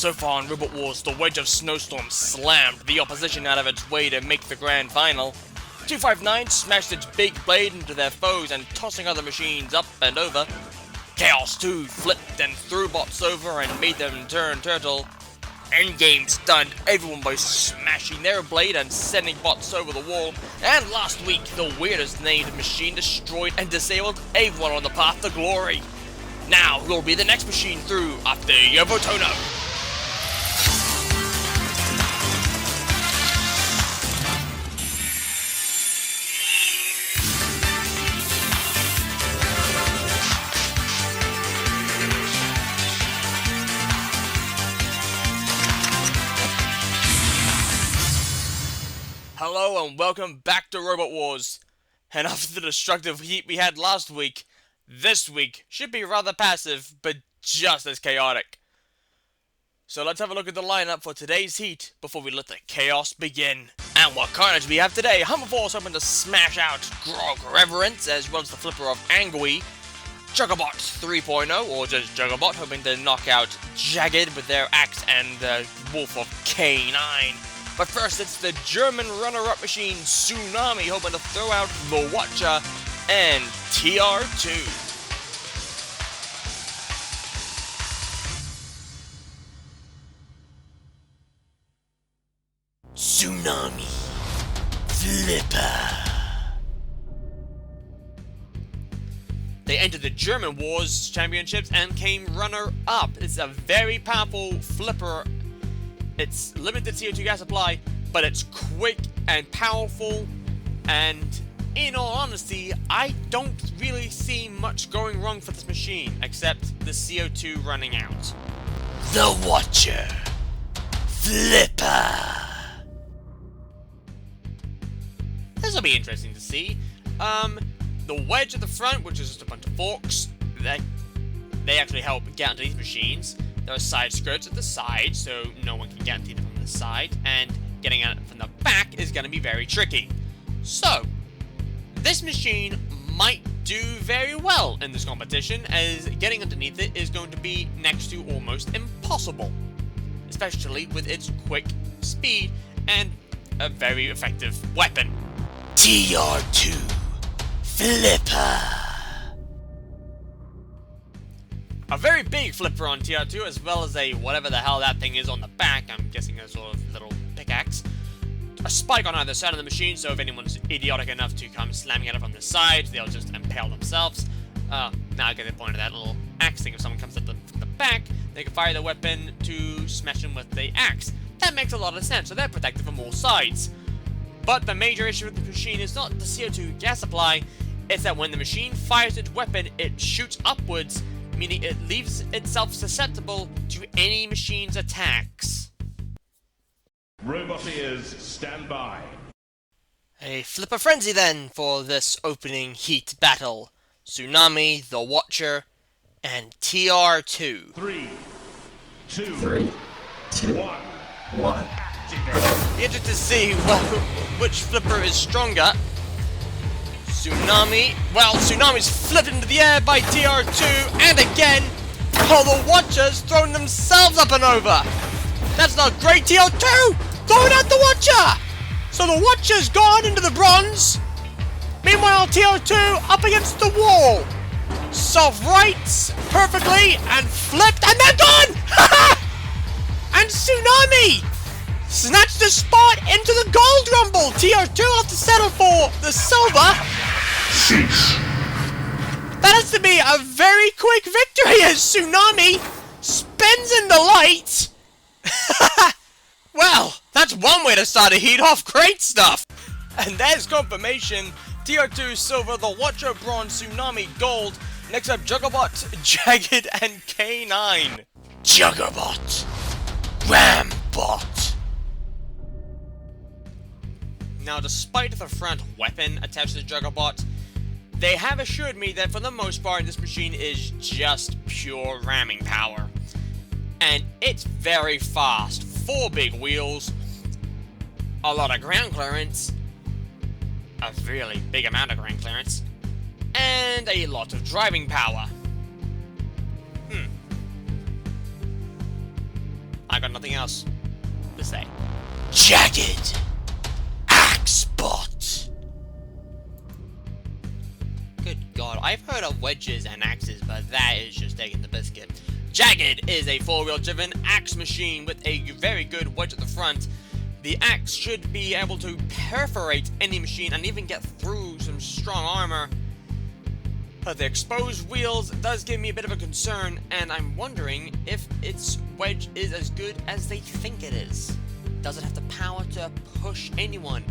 So far in Robot Wars, the Wedge of Snowstorm slammed the opposition out of its way to make the grand final. 259 smashed its big blade into their foes and tossing other machines up and over. Chaos 2 flipped and threw bots over and made them turn turtle. Endgame stunned everyone by smashing their blade and sending bots over the wall. And last week, the weirdest named machine destroyed and disabled everyone on the path to glory. Now, who will be the next machine through after Yovotono? Hello and welcome back to Robot Wars. And after the destructive heat we had last week, this week should be rather passive, but just as chaotic. So let's have a look at the lineup for today's heat before we let the chaos begin. And what carnage we have today: Hummerforce hoping to smash out Grog Reverence, as well as the flipper of Angui. Juggerbot 3.0, or just Juggerbot, hoping to knock out Jagged with their axe, and the Wolf of K9. But first, it's the German runner-up machine Tsunami hoping to throw out the Watcher and TR2. Tsunami Flipper. They entered the German Wars Championships and came runner-up. It's a very powerful flipper. It's limited CO2 gas supply, but it's quick and powerful, and in all honesty, I don't really see much going wrong for this machine, except the CO2 running out. The Watcher Flipper. This will be interesting to see. The wedge at the front, which is just a bunch of forks, they actually help get into these machines. There are side skirts at the side, so no one can get into them from the side, and getting at it from the back is going to be very tricky. So, this machine might do very well in this competition, as getting underneath it is going to be next to almost impossible, especially with its quick speed and a very effective weapon. TR2 Flipper. A very big flipper on TR2, as well as a whatever the hell that thing is on the back. I'm guessing a sort of little pickaxe. A spike on either side of the machine, so if anyone's idiotic enough to come slamming at it from the side, they'll just impale themselves. Now I get the point of that little axe thing. If someone comes at them from the back, they can fire the weapon to smash them with the axe. That makes a lot of sense, so they're protected from all sides. But the major issue with the machine is not the CO2 gas supply, it's that when the machine fires its weapon, it shoots upwards, meaning it leaves itself susceptible to any machine's attacks. Roboteers, stand by. A flipper frenzy then for this opening heat battle. Tsunami, the Watcher, and TR2. 3, 2, 1. Be interested to see which flipper is stronger. Tsunami's flipped into the air by TR2, and again, the Watcher's thrown themselves up and over. That's not great, TR2! Throwing out the Watcher! So the Watcher's gone into the bronze. Meanwhile, TR2 up against the wall. Self-rights perfectly, and flipped, and they're gone! And Tsunami snatched the spot into the gold rumble. TR2 will have to settle for the silver. That has to be a very quick victory as Tsunami spins in the light. Well, that's one way to start a heat off. Great stuff. And there's confirmation. TR2 silver, the Watcher bronze, Tsunami gold. Next up, Juggerbot, Jagged, and K9. Juggerbot. Rambot. Now, despite the front weapon attached to the Juggerbot, they have assured me that for the most part, this machine is just pure ramming power. And it's very fast. 4 big wheels, a lot of ground clearance, a really big amount of ground clearance, and a lot of driving power. I nothing else to say. Jagged Axebot. Good God, I've heard of wedges and axes, but that is just taking the biscuit. Jagged is a 4-wheel driven axe machine with a very good wedge at the front. The axe should be able to perforate any machine and even get through some strong armor. But the exposed wheels does give me a bit of a concern, and I'm wondering if its wedge is as good as they think it is. Does it have the power to push anyone?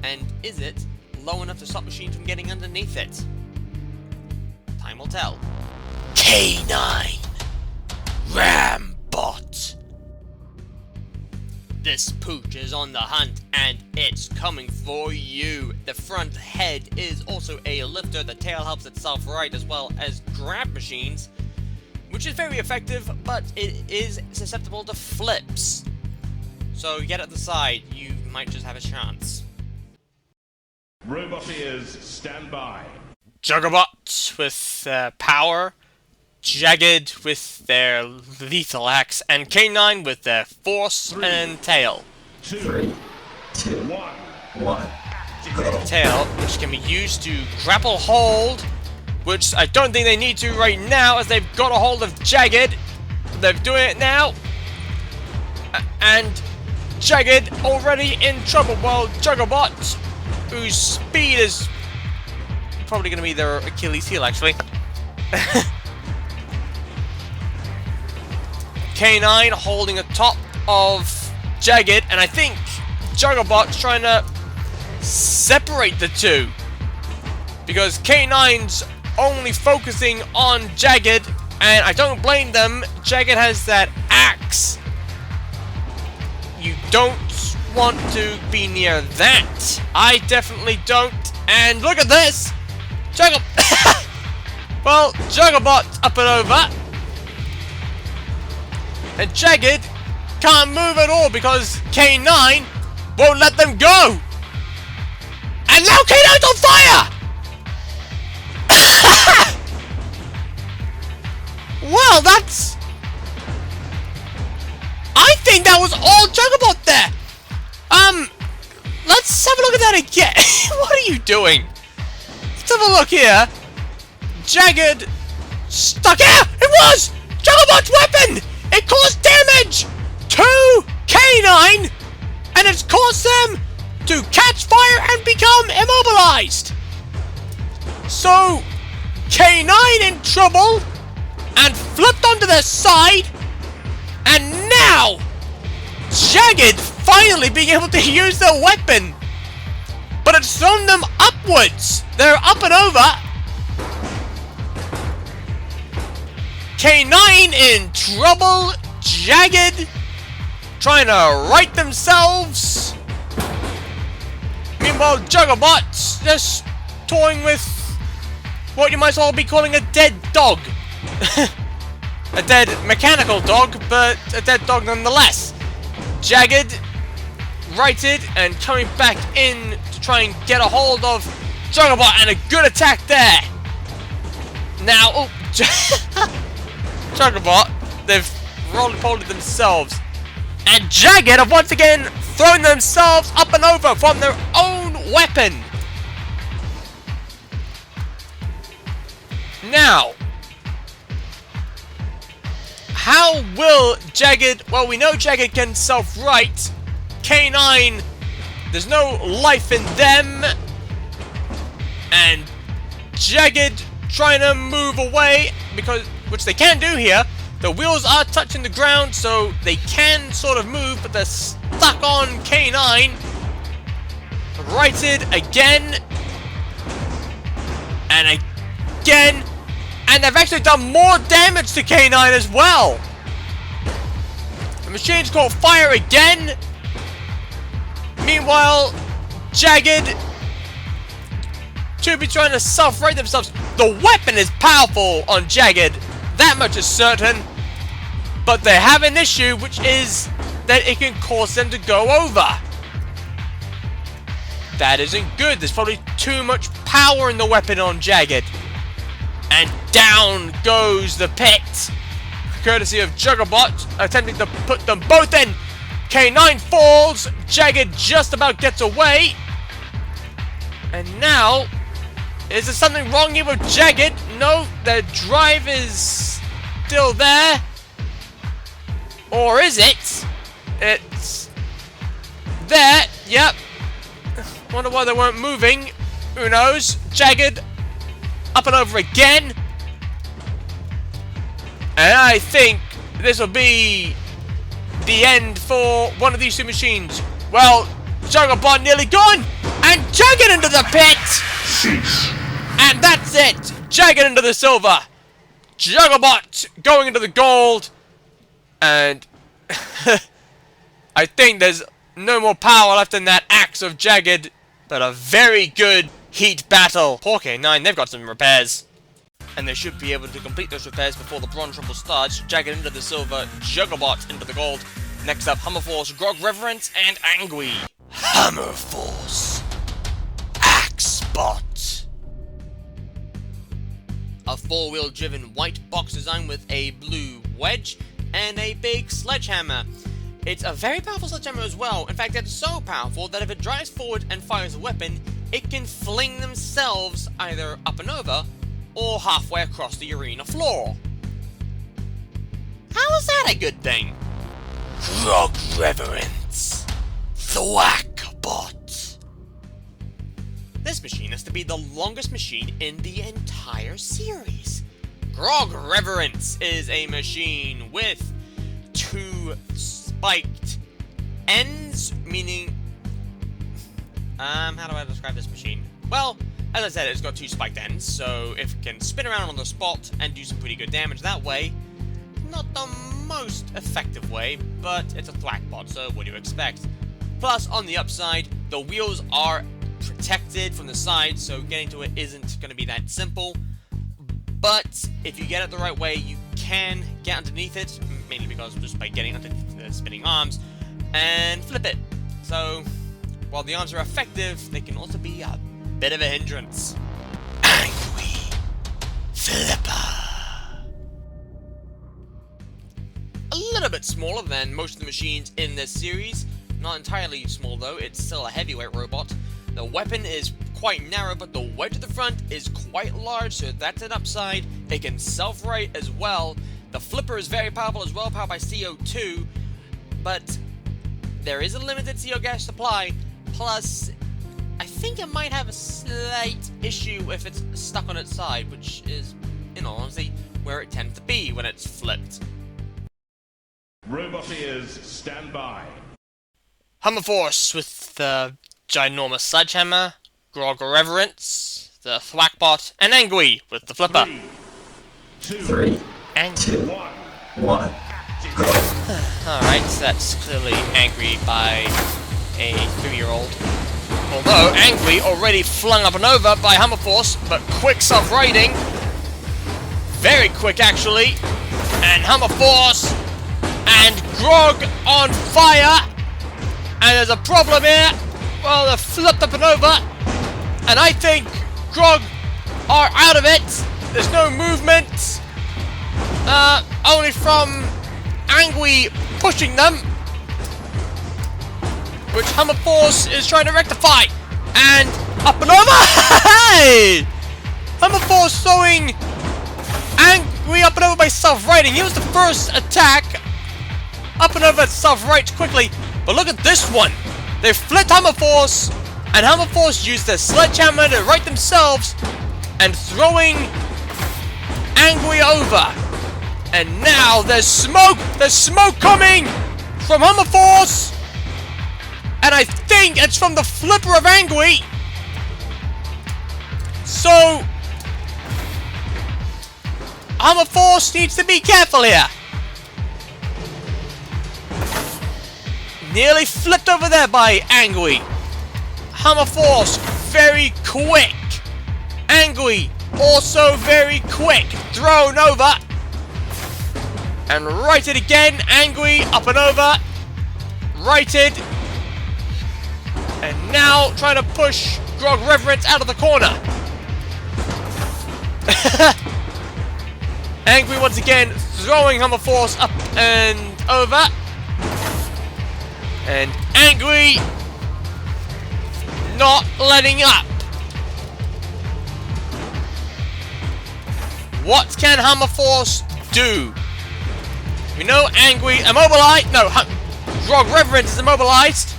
And is it low enough to stop machines from getting underneath it? Time will tell. K9 Rambot. This pooch is on the hunt, and it's coming for you. The front head is also a lifter. The tail helps itself right, as well as grab machines, which is very effective, but it is susceptible to flips. So get at the side, you might just have a chance. Robot ears, stand by. Juggerbots with power, Jagged with their lethal axe, and K9 with their force and tail. 2, 1. Tail, which can be used to grapple hold, which I don't think they need to right now, as they've got a hold of Jagged. They're doing it now, and Jagged already in trouble, while Juggerbot, whose speed is probably going to be their Achilles heel, actually. K9 holding atop of Jagged, and I think Juggerbot's trying to separate the two, because K9's only focusing on Jagged, and I don't blame them. Jagged has that axe. You don't want to be near that. I definitely don't. And look at this! Well, Juggerbot's up and over. And Jagged can't move at all because K9 won't let them go. And now K9's on fire! Well, that's... I think that was all Juggerbot there. Let's have a look at that again. What are you doing? Let's have a look here. Jagged stuck here. It was Juggerbot's weapon. It caused damage to K9, and it's caused them to catch fire and become immobilized. So K9 in trouble and flipped onto their side, and now Jagged finally being able to use their weapon, but it's thrown them upwards. They're up and over. K9 in trouble. Jagged trying to right themselves. Meanwhile, Juggerbot's just toying with what you might as well be calling a dead dog. A dead mechanical dog, but a dead dog nonetheless. Jagged righted and coming back in to try and get a hold of Juggerbot, and a good attack there. Now, oh, Juggerbot, they've roll-folded themselves, and Jagged have once again thrown themselves up and over from their own weapon. Now, how will Jagged... Well, we know Jagged can self-right. K9, there's no life in them. And Jagged trying to move away, because which they can do here. The wheels are touching the ground, so they can sort of move, but they're stuck on K9. Righted again. And again. And they've actually done more damage to K9 as well. The machine's caught fire again. Meanwhile, Jagged to be trying to self-right themselves. The weapon is powerful on Jagged. That much is certain. But they have an issue, which is that it can cause them to go over. That isn't good. There's probably too much power in the weapon on Jagged. And down goes the pit. courtesy of Juggerbot, attempting to put them both in. K9 falls, Jagged just about gets away. And now, is there something wrong here with Jagged? No, the drive is still there. Or is it? It's there, yep. Wonder why they weren't moving. Who knows? Jagged, up and over again. And I think this will be the end for one of these two machines. Well, Juggerbot nearly gone, and Jagged into the pit! And that's it! Jagged into the silver! Juggerbot going into the gold! And I think there's no more power left in that axe of Jagged, but a very good heat battle. Poor K9, they've got some repairs. And they should be able to complete those repairs before the bronze rumble starts. Jagged into the silver, Juggerbot into the gold. Next up, Hammer Force, Grog Reverence, and Angry. Hammer Force. Axebot. A four-wheel driven white box design with a blue wedge and a big sledgehammer. It's a very powerful sledgehammer as well. In fact, it's so powerful that if it drives forward and fires a weapon, it can fling themselves either up and over or halfway across the arena floor. How is that a good thing? Grog Reverence. Thwackbot. This machine has to be the longest machine in the entire series. Grog Reverence is a machine with two spiked ends, meaning... how do I describe this machine? Well, as I said, it's got two spiked ends, so if it can spin around on the spot and do some pretty good damage that way, not the most effective way, but it's a thwackbot, so what do you expect? Plus, on the upside, the wheels are protected from the side, so getting to it isn't going to be that simple. But if you get it the right way, you can get underneath it, mainly because just by getting underneath the spinning arms, and flip it. So, while the arms are effective, they can also be a bit of a hindrance. Angry Flipper. A little bit smaller than most of the machines in this series. Not entirely small though, it's still a heavyweight robot. The weapon is quite narrow, but the wedge at the front is quite large, so that's an upside. It can self-right as well. The flipper is very powerful as well, powered by CO2, but there is a limited CO gas supply, plus I think it might have a slight issue if it's stuck on its side, which is, in all honesty, where it tends to be when it's flipped. Robot ears, stand by. Hammer Force with the ginormous sledgehammer, Grog Reverence, the Thwackbot, and Angry with the flipper. 3, And 2, 1. alright, so that's clearly Angry by a 3-year-old. Although, Angry already flung up and over by Hammer Force, but quick self-righting. Very quick, actually. And Hammer Force and Grog on fire. And there's a problem here. Well, they're flipped up and over. And I think Grog are out of it. There's no movement. Only from Angry pushing them, which Hammer Force is trying to rectify. And up and over! Hey! Hammer Force throwing Angry up and over by self-righting. He was the first attack. Up and over self-right quickly. But look at this one. They flipped Hammer Force, and Hammer Force used their sledgehammer to right themselves, and throwing Angry over. And now there's smoke! There's smoke coming from Hammer Force! And I think it's from the flipper of Angry. So Hammer Force needs to be careful here. Nearly flipped over there by Angry. Hammer Force, very quick. Angry, also very quick. Thrown over. And righted again. Angry, up and over. Righted. And now trying to push Grog Reverence out of the corner. Angry once again throwing Hammer Force up and over. And Angry not letting up. What can Hammer Force do? We know Angry immobilized. No, Grog Reverence is immobilized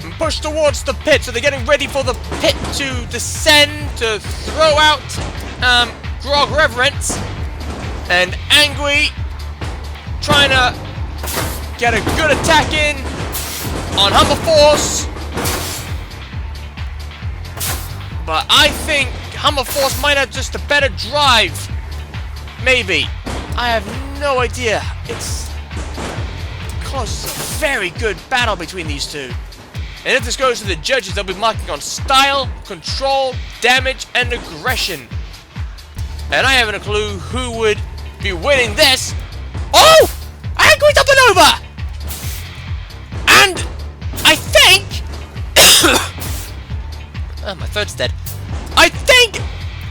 and pushed towards the pit, so they're getting ready for the pit to descend to throw out Grog Reverence. And Angry trying to get a good attack in on Hammer Force. But I think Hammer Force might have just a better drive. Maybe. I have no idea. It's caused a very good battle between these two. And if this goes to the judges, they'll be marking on style, control, damage, and aggression. And I haven't a clue who would be winning this. Oh! Angry's up and over! And I think... oh, my throat's dead. I think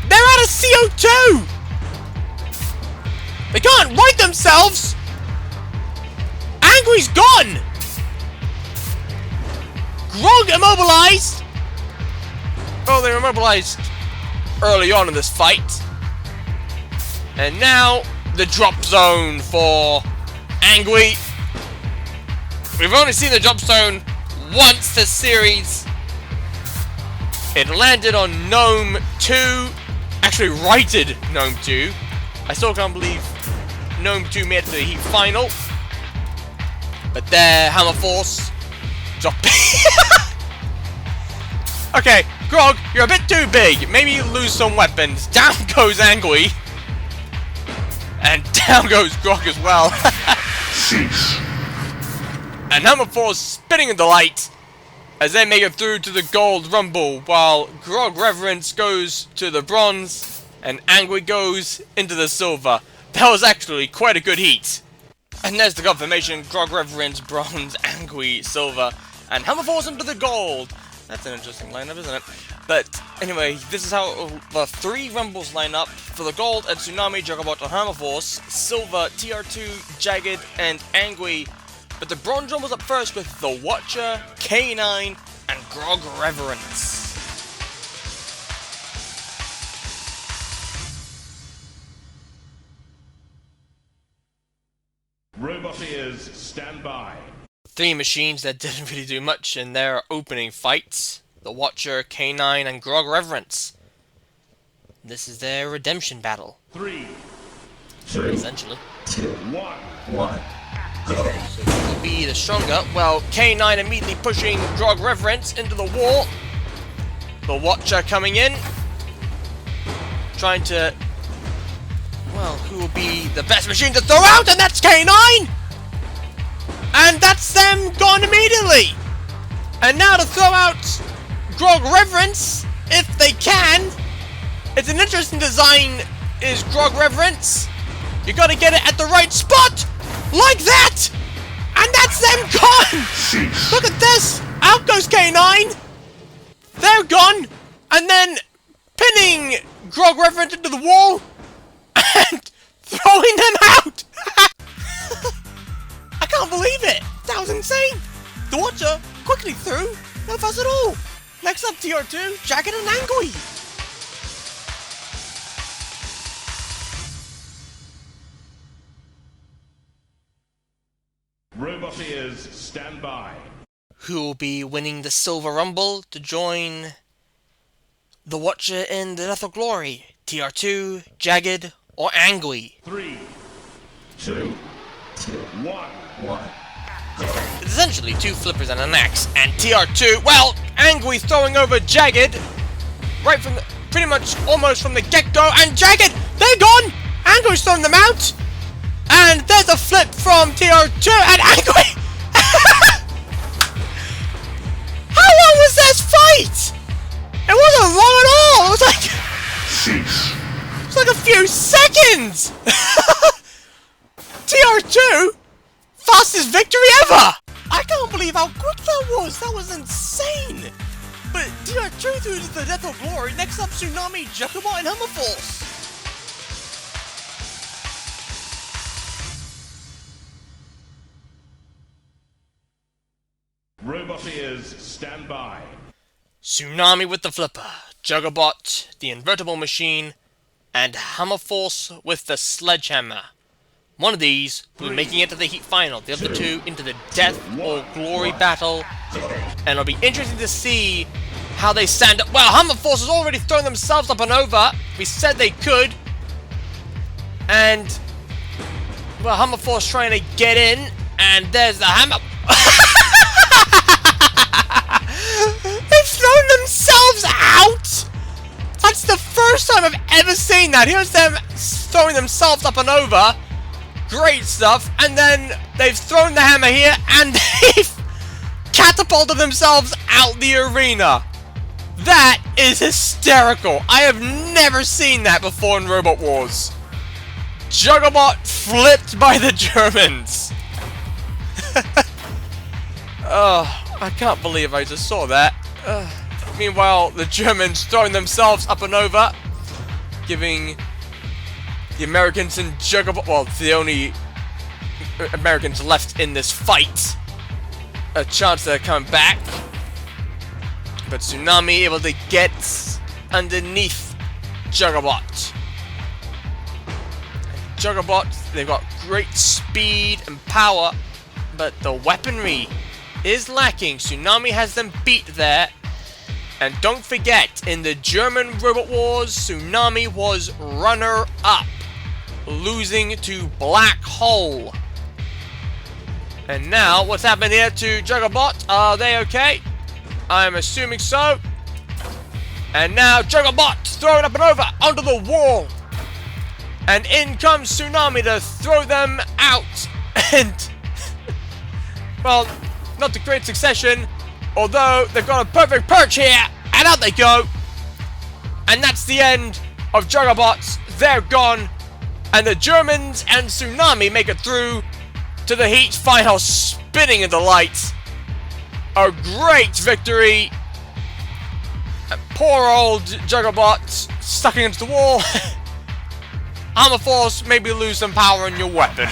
they're out of CO2! They can't right themselves! Angry's gone! Grog immobilized! Oh, they were immobilized early on in this fight. And now, the drop zone for Angry. We've only seen the drop zone once this series. It landed on Gnome 2. Actually, righted Gnome 2. I still can't believe Gnome 2 made it to the heat final. But there, Hammer Force dropping. Okay, Grog, you're a bit too big. Maybe you lose some weapons. Down goes Angry. And down goes Grog as well. And Hammer Force spinning in the light as they make it through to the gold rumble, while Grog Reverence goes to the bronze and Angry goes into the silver. That was actually quite a good heat. And there's the confirmation: Grog Reverence bronze, Angry silver, and Hammer Force into the gold. That's an interesting lineup, isn't it? But anyway, this is how the three rumbles line up. For the gold, at Tsunami, Juggernaut, and Hammer Force. Silver, TR2, Jagged, and Angry. But the bronze rumble's up first with the Watcher, K9, and Grog Reverence. Robot ears, stand by. Three machines that didn't really do much in their opening fights. The Watcher, K9, and Grog Reverence. This is their redemption battle. 3, Essentially. 2, 1. So who will be the stronger? Well, K9 immediately pushing Grog Reverence into the wall. The Watcher coming in. Trying to... well, who will be the best machine to throw out? And that's K9! And that's them gone immediately! And now to throw out Grog Reverence, if they can. It's an interesting design, is Grog Reverence. You gotta get it at the right spot! Like that! And that's them gone! Look at this! Out goes K9! They're gone! And then pinning Grog Reverence into the wall and throwing them out! I can't believe it! That was insane! The Watcher quickly through, no fuss at all. Next up, TR2, Jagged and Angry. Robot ears, stand by. Who will be winning the Silver Rumble to join the Watcher in the Death of Glory? TR2, Jagged, or Angry? 3, 2, 1. It's essentially two flippers and an axe, and TR2, well, Angry throwing over Jagged, right from the, pretty much almost from the get-go, and Jagged, they're gone! Angry's throwing them out, and there's a flip from TR2, and Angry! How long was this fight? It wasn't long at all, it was like a few seconds! TR2? Fastest victory ever! I can't believe how quick that was insane! But TR2 through to the Death of Glory, next up Tsunami, Juggernaut, and Hammer Force. Robot ears, stand by. Tsunami with the flipper, Juggerbot, the invertible machine, and Hammerforce with the sledgehammer. One of these will be making it to the heat final, the other two into the death or glory battle, and it'll be interesting to see how they stand up. Well, Hammerforce has already thrown themselves up and over. We said they could, and well, Hammerforce trying to get in, and there's the hammer. They've thrown themselves out! That's the first time I've ever seen that. Here's them throwing themselves up and over. Great stuff. And then they've thrown the hammer here and they've catapulted themselves out the arena. That is hysterical. I have never seen that before in Robot Wars. Juggerbot flipped by the Germans. Oh, I can't believe I just saw that. Meanwhile, the Germans throwing themselves up and over, giving the Americans and Juggerbot, well, the only Americans left in this fight, a chance to come back. But Tsunami able to get underneath Juggerbot. Juggerbot, they've got great speed and power, but the weaponry is lacking. Tsunami has them beat there. And don't forget, in the German Robot Wars, Tsunami was runner-up, losing to Black Hole. And now, what's happened here to Juggerbot? Are they okay? I'm assuming so. And now Juggerbot thrown up and over onto the wall. And in comes Tsunami to throw them out. And, well, not a great succession, although they've got a perfect perch here, and out they go. And that's the end of Juggerbots. They're gone, and the Germans and Tsunami make it through to the heat final, spinning in the light. A great victory. And poor old Juggerbot stuck against the wall. Hammerforce, maybe lose some power in your weapon.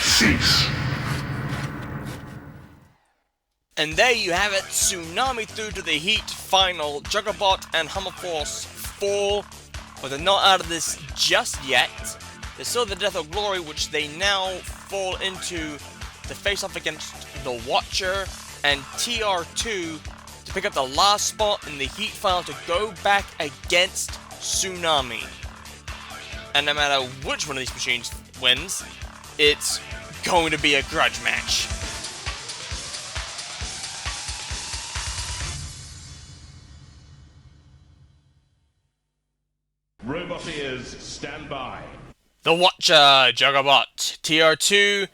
Cease. And there you have it, Tsunami through to the heat final. Juggerbot and Hammerforce fall, but they're not out of this just yet. There's still the Death of Glory, which they now fall into to face off against the Watcher and TR2 to pick up the last spot in the heat final to go back against Tsunami. And no matter which one of these machines wins, it's going to be a grudge match. Robot ears, stand by. The Watcher, Juggerbot, TR2,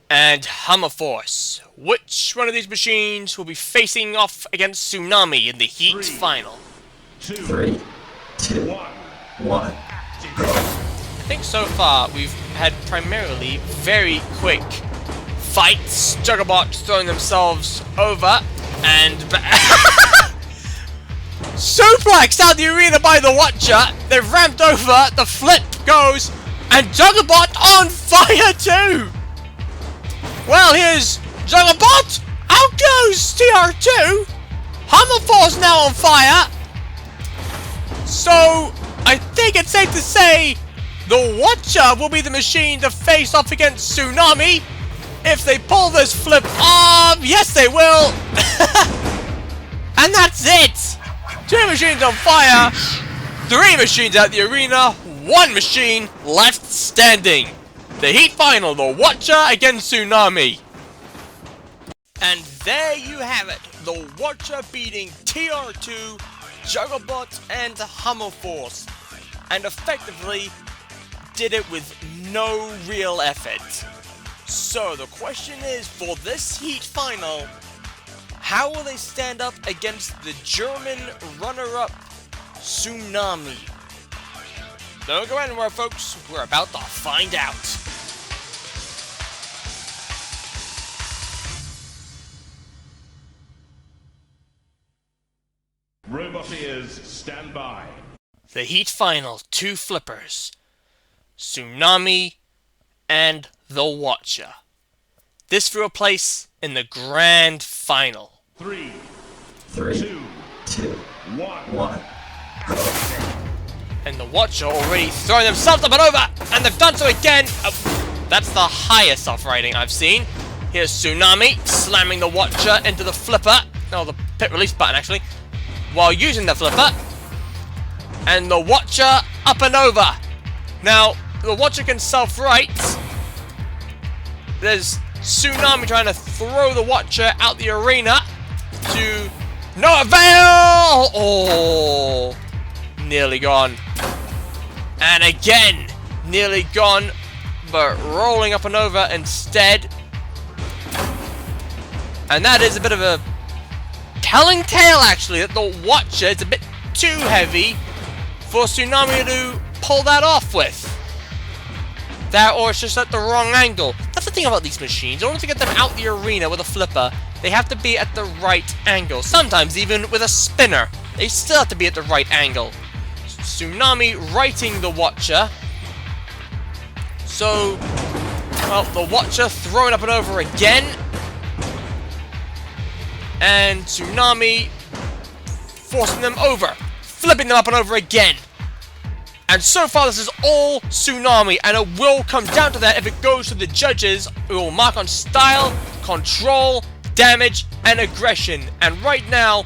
and Hammerforce. Which one of these machines will be facing off against Tsunami in the heat final? 3, 2, 1. I think so far we've had primarily very quick fights. Juggerbot throwing themselves over and suplex out the arena by the Watcher. They've ramped over, the flip goes, and Juggerbot on fire too! Well, here's Juggerbot, out goes TR2, Hammerforce now on fire, so I think it's safe to say the Watcher will be the machine to face off against Tsunami. If they pull this flip off, yes they will! And that's it! 2 machines on fire, 3 machines out the arena, 1 machine left standing. The heat final, the Watcher against Tsunami. And there you have it, the Watcher beating TR2, Juggerbot and Hammerforce, and effectively did it with no real effort. So the question is, for this heat final, how will they stand up against the German runner-up, Tsunami? Don't go anywhere, folks. We're about to find out. Robot ears, stand by. The heat final, 2 flippers. Tsunami and the Watcher. This for a place in the grand final. Three, 3, 2, 1. And the Watcher already throwing themselves up and over, and they've done so again. That's the highest off rating I've seen. Here's Tsunami slamming the Watcher into the flipper, no, the pit release button actually, while using the flipper. And the Watcher up and over. Now, the Watcher can self-right. There's Tsunami trying to throw the Watcher out the arena to no avail! Oh, nearly gone. And again, nearly gone, but rolling up and over instead. And that is a bit of a telling tale, actually, that the Watcher is a bit too heavy for Tsunami to pull that off with. That, or it's just at the wrong angle. That's the thing about these machines. In order to get them out the arena with a flipper, they have to be at the right angle. Sometimes even with a spinner, they still have to be at the right angle. Tsunami righting the Watcher. So, well, the Watcher throwing up and over again. And Tsunami forcing them over. Flipping them up and over again. And so far, this is all Tsunami, and it will come down to that if it goes to the judges, who will mark on style, control, damage, and aggression. And right now,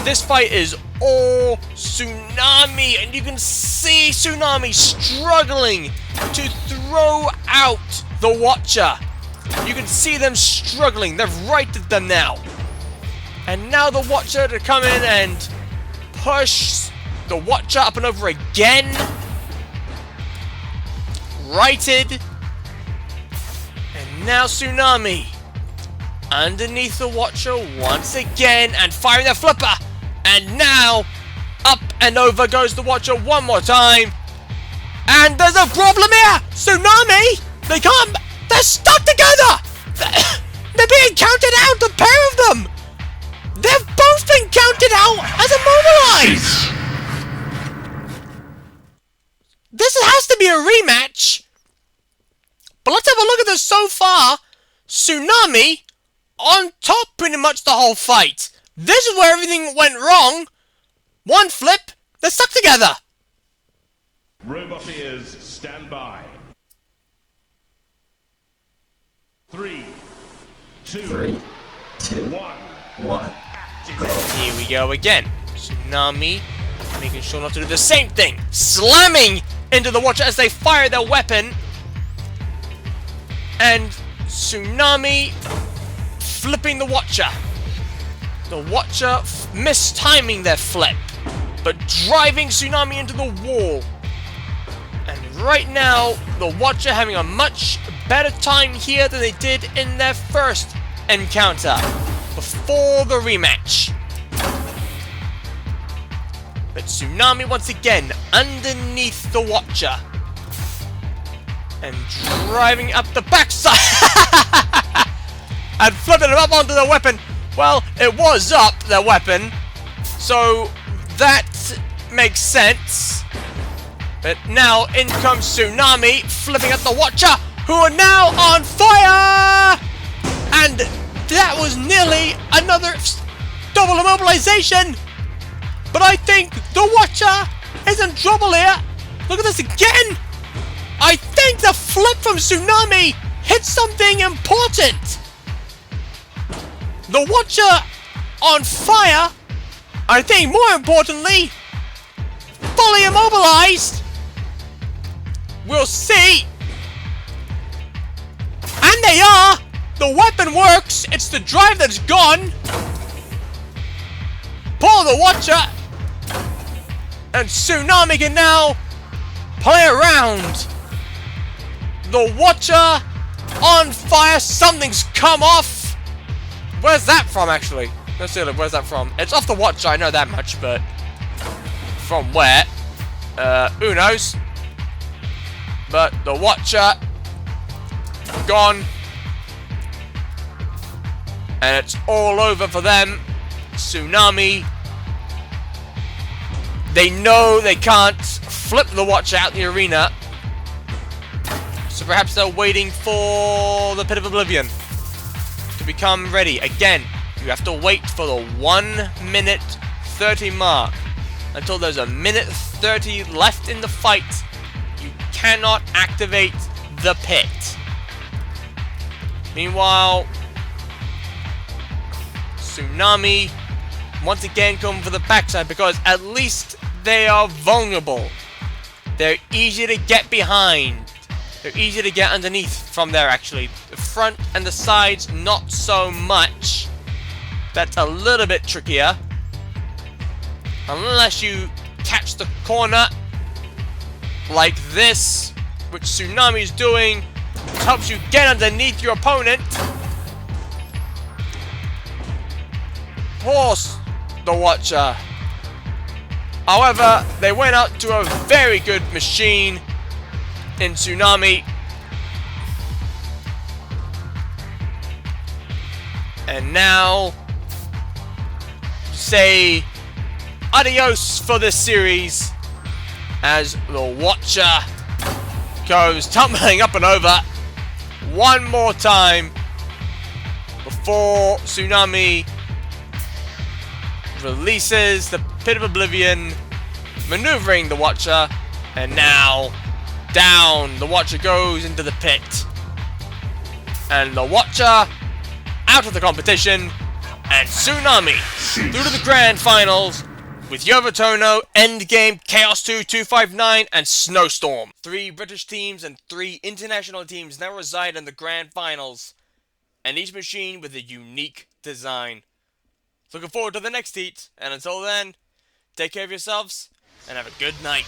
this fight is all Tsunami, and you can see Tsunami struggling to throw out the Watcher. You can see them struggling. They've righted them now. And now the Watcher to come in and push the Watcher up and over again. Righted. And now Tsunami underneath the Watcher once again and firing the flipper. And now up and over goes the Watcher one more time. And there's a problem here. Tsunami, they're stuck together. They're being counted out, the pair of them. They've both been counted out as immobilized. This has to be a rematch. But let's have a look at this so far. Tsunami on top pretty much the whole fight. This is where everything went wrong. One flip, they're stuck together. Robot ears, stand by. 3, 2, 1. Here we go again. Tsunami making sure not to do the same thing. Slamming into the Watcher as they fire their weapon. And Tsunami flipping the Watcher. The Watcher mistiming their flip, but driving Tsunami into the wall. And right now, the Watcher having a much better time here than they did in their first encounter before the rematch. But Tsunami once again underneath the Watcher and driving up the backside and flipping him up onto the weapon. Well, it was up, the weapon, so that makes sense. But now in comes Tsunami flipping at the Watcher, who are now on fire! And that was nearly another double immobilization. But I think the Watcher is in trouble here. Look at this again. I think the flip from Tsunami hit something important. The Watcher on fire. I think more importantly, fully immobilized. We'll see. And they are. The weapon works. It's the drive that's gone. Pull the Watcher. And Tsunami can now play around. The Watcher on fire. Something's come off. Where's that from, actually? Let's see, where's that from? It's off the Watcher, I know that much, but from where? Who knows? But the Watcher gone. And it's all over for them. Tsunami. They know they can't flip the Watcher out the arena. So perhaps they're waiting for the Pit of Oblivion to become ready. Again, You have to wait for the 1 minute 30 mark. Until there's a minute 30 left in the fight, you cannot activate the pit. Meanwhile, Tsunami once again come for the backside because at least they are vulnerable. They're easy to get behind. They're easy to get underneath from there, actually. The front and the sides, not so much. That's a little bit trickier. Unless you catch the corner like this, which Tsunami is doing, which helps you get underneath your opponent. Horse the Watcher. However, they went out to a very good machine in Tsunami. And now, say adios for this series as the Watcher goes tumbling up and over one more time before Tsunami releases the Pit of Oblivion, maneuvering the Watcher, and now down the Watcher goes into the pit. And the Watcher out of the competition, and Tsunami through to the grand finals with Yovotono, Endgame, Chaos 2, 259, and Snowstorm. 3 British teams and 3 international teams now reside in the grand finals, and each machine with a unique design. Looking forward to the next heat, and until then, take care of yourselves, and have a good night.